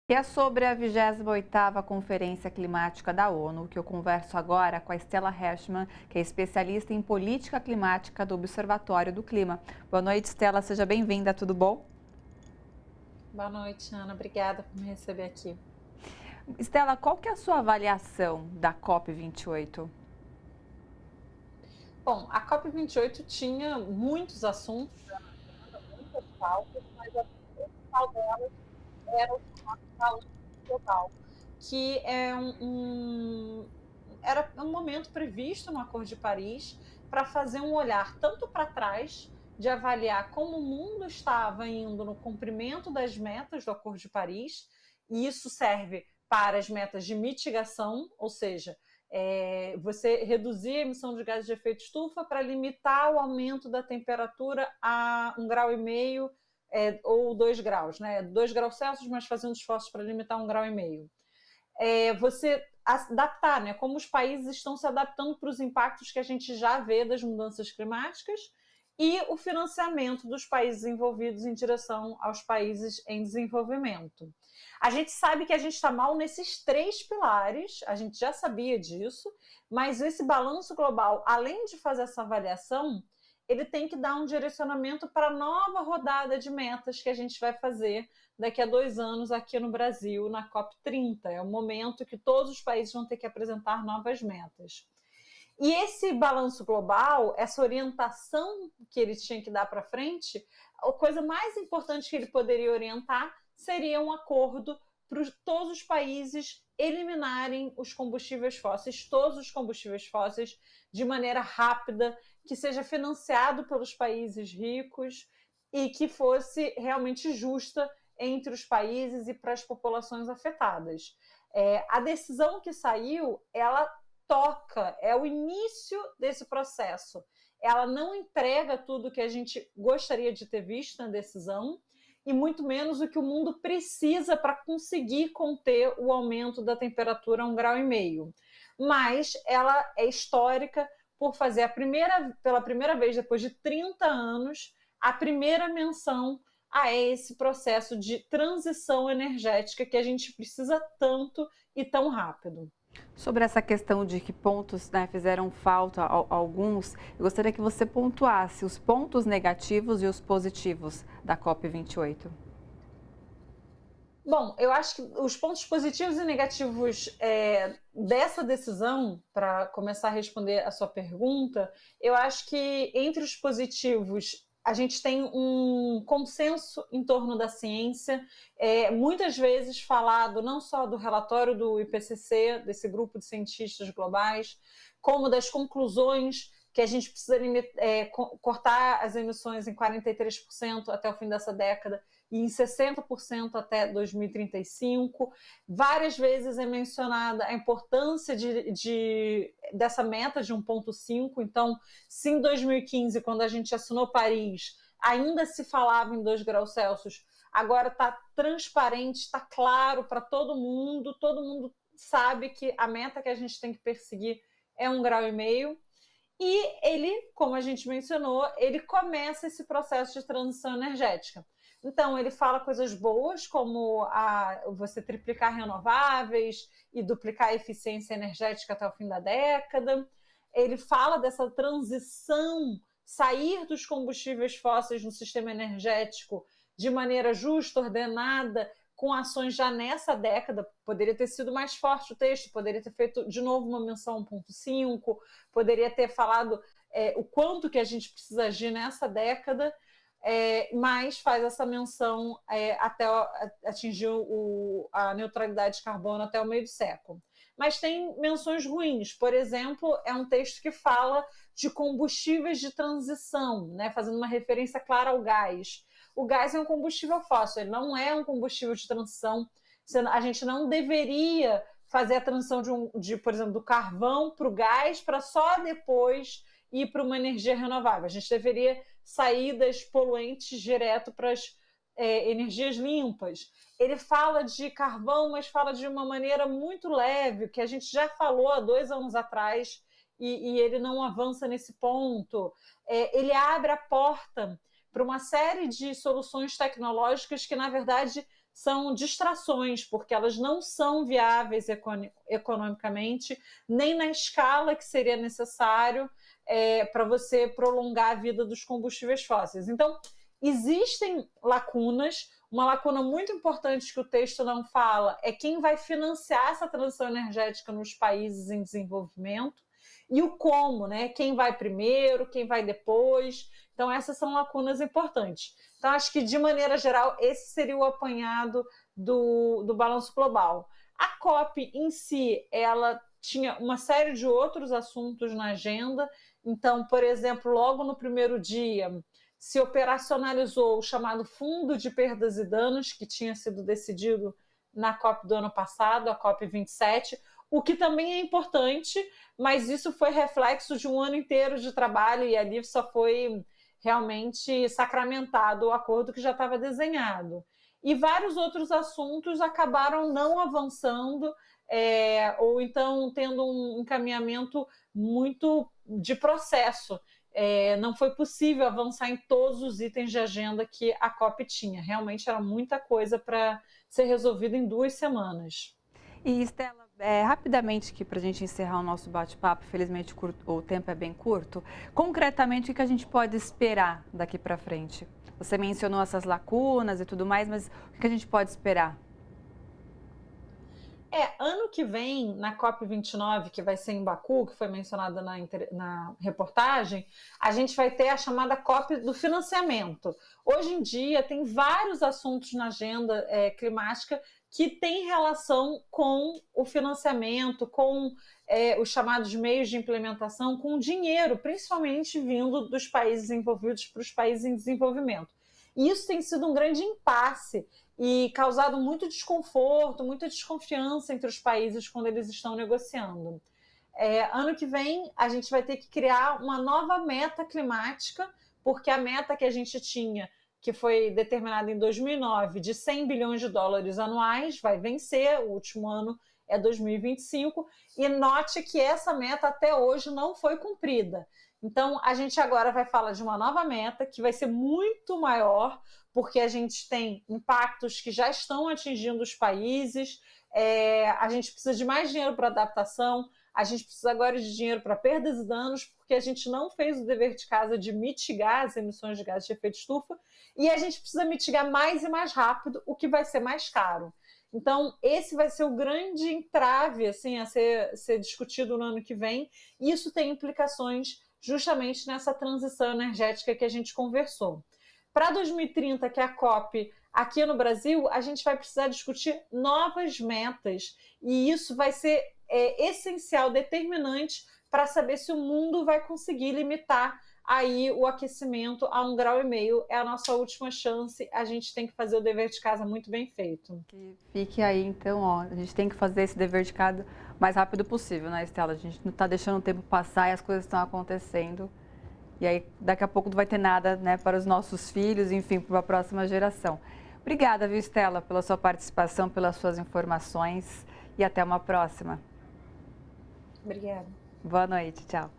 E é sobre a 28ª Conferência Climática da ONU, que eu converso agora com a Stella Hershman, que é especialista em política climática do Observatório do Clima. Boa noite, Stella, seja bem-vinda, tudo bom? Boa noite, Ana. Obrigada por me receber aqui. Stella, qual que é a sua avaliação da COP28? Bom, a COP28 tinha muitos assuntos na agenda, muitas pautas, mas a principal delas era o chamado balanço global, que era um momento previsto no Acordo de Paris para fazer um olhar tanto para trás, de avaliar como o mundo estava indo no cumprimento das metas do Acordo de Paris, e isso serve para as metas de mitigação, ou seja, você reduzir a emissão de gases de efeito estufa para limitar o aumento da temperatura a 1,5 graus ou 2 graus, né? 2 graus Celsius, mas fazendo esforços para limitar 1,5 graus. Você adaptar, né? Como os países estão se adaptando para os impactos que a gente já vê das mudanças climáticas e o financiamento dos países envolvidos em direção aos países em desenvolvimento. A gente sabe que a gente está mal nesses três pilares, a gente já sabia disso, mas esse balanço global, além de fazer essa avaliação, ele tem que dar um direcionamento para a nova rodada de metas que a gente vai fazer daqui a 2 anos aqui no Brasil, na COP30. É o momento que todos os países vão ter que apresentar novas metas. E esse balanço global, essa orientação que ele tinha que dar para frente, a coisa mais importante que ele poderia orientar seria um acordo para todos os países eliminarem os combustíveis fósseis, todos os combustíveis fósseis, de maneira rápida, que seja financiado pelos países ricos e que fosse realmente justa entre os países e para as populações afetadas. A decisão que saiu, ela toca, é o início desse processo. Ela não entrega tudo que a gente gostaria de ter visto na decisão e muito menos o que o mundo precisa para conseguir conter o aumento da temperatura a 1,5 graus. Mas ela é histórica por fazer pela primeira vez, depois de 30 anos, a primeira menção a esse processo de transição energética que a gente precisa tanto e tão rápido. Sobre essa questão de que pontos, né, fizeram falta a alguns, eu gostaria que você pontuasse os pontos negativos e os positivos da COP28. Bom, eu acho que os pontos positivos e negativos dessa decisão, para começar a responder a sua pergunta, eu acho que entre os positivos a gente tem um consenso em torno da ciência, muitas vezes falado não só do relatório do IPCC, desse grupo de cientistas globais, como das conclusões que a gente precisa cortar as emissões em 43% até o fim dessa década e em 60% até 2035. Várias vezes é mencionada a importância dessa meta de 1,5. Então, se em 2015, quando a gente assinou Paris, ainda se falava em 2 graus Celsius, agora está transparente, está claro para todo mundo sabe que a meta que a gente tem que perseguir é 1,5 graus. E ele, como a gente mencionou, ele começa esse processo de transição energética. Então, ele fala coisas boas, como você triplicar renováveis e duplicar a eficiência energética até o fim da década. Ele fala dessa transição, sair dos combustíveis fósseis no sistema energético de maneira justa, ordenada, com ações já nessa década. Poderia ter sido mais forte o texto, poderia ter feito de novo uma menção 1,5, poderia ter falado o quanto que a gente precisa agir nessa década, mas faz essa menção até atingir a neutralidade de carbono até o meio do século. Mas tem menções ruins. Por exemplo, é um texto que fala de combustíveis de transição, né, fazendo uma referência clara ao gás. O gás é um combustível fóssil, ele não é um combustível de transição. A gente não deveria fazer a transição por exemplo, do carvão para o gás para só depois ir para uma energia renovável. A gente deveria sair das poluentes direto para as energias limpas. Ele fala de carvão, mas fala de uma maneira muito leve, que a gente já falou há 2 anos atrás, e ele não avança nesse ponto. Ele abre a porta para uma série de soluções tecnológicas que, na verdade, são distrações, porque elas não são viáveis economicamente, nem na escala que seria necessário para você prolongar a vida dos combustíveis fósseis. Então, existem lacunas. Uma lacuna muito importante que o texto não fala é quem vai financiar essa transição energética nos países em desenvolvimento e o como, né? Quem vai primeiro, quem vai depois. Então, essas são lacunas importantes. Então, acho que, de maneira geral, esse seria o apanhado do balanço global. A COP em si, ela tinha uma série de outros assuntos na agenda. Então, por exemplo, logo no primeiro dia, se operacionalizou o chamado Fundo de Perdas e Danos, que tinha sido decidido na COP do ano passado, a COP 27, o que também é importante, mas isso foi reflexo de um ano inteiro de trabalho e ali só foi realmente sacramentado o acordo que já estava desenhado. E vários outros assuntos acabaram não avançando, ou então tendo um encaminhamento muito de processo. Não foi possível avançar em todos os itens de agenda que a COP tinha. Realmente era muita coisa para ser resolvida em 2 semanas. E, Estela, rapidamente aqui para a gente encerrar o nosso bate-papo, felizmente o tempo é bem curto, concretamente o que a gente pode esperar daqui para frente? Você mencionou essas lacunas e tudo mais, mas o que a gente pode esperar? Ano que vem, na COP29, que vai ser em Baku, que foi mencionada na reportagem, a gente vai ter a chamada COP do financiamento. Hoje em dia, tem vários assuntos na agenda climática que têm relação com o financiamento, com os chamados meios de implementação, com o dinheiro, principalmente vindo dos países envolvidos para os países em desenvolvimento. E isso tem sido um grande impasse e causado muito desconforto, muita desconfiança entre os países quando eles estão negociando. Ano que vem, a gente vai ter que criar uma nova meta climática, porque a meta que a gente tinha, que foi determinada em 2009, de 100 bilhões de dólares anuais, vai vencer, o último ano é 2025, e note que essa meta até hoje não foi cumprida. Então, a gente agora vai falar de uma nova meta que vai ser muito maior, porque a gente tem impactos que já estão atingindo os países, a gente precisa de mais dinheiro para adaptação, a gente precisa agora de dinheiro para perdas e danos, porque a gente não fez o dever de casa de mitigar as emissões de gases de efeito estufa, e a gente precisa mitigar mais e mais rápido, o que vai ser mais caro. Então, esse vai ser o grande entrave assim, a ser discutido no ano que vem, e isso tem implicações justamente nessa transição energética que a gente conversou. Para 2030, que é a COP aqui no Brasil, a gente vai precisar discutir novas metas e isso vai ser essencial, determinante para saber se o mundo vai conseguir limitar aí o aquecimento a 1,5 graus. É a nossa última chance, a gente tem que fazer o dever de casa muito bem feito. Que fique aí, então, ó, a gente tem que fazer esse dever de casa o mais rápido possível, né, Estela? A gente não está deixando o tempo passar e as coisas estão acontecendo. E aí, daqui a pouco não vai ter nada, né, para os nossos filhos, enfim, para a próxima geração. Obrigada, viu, Estela, pela sua participação, pelas suas informações e até uma próxima. Obrigada. Boa noite, tchau.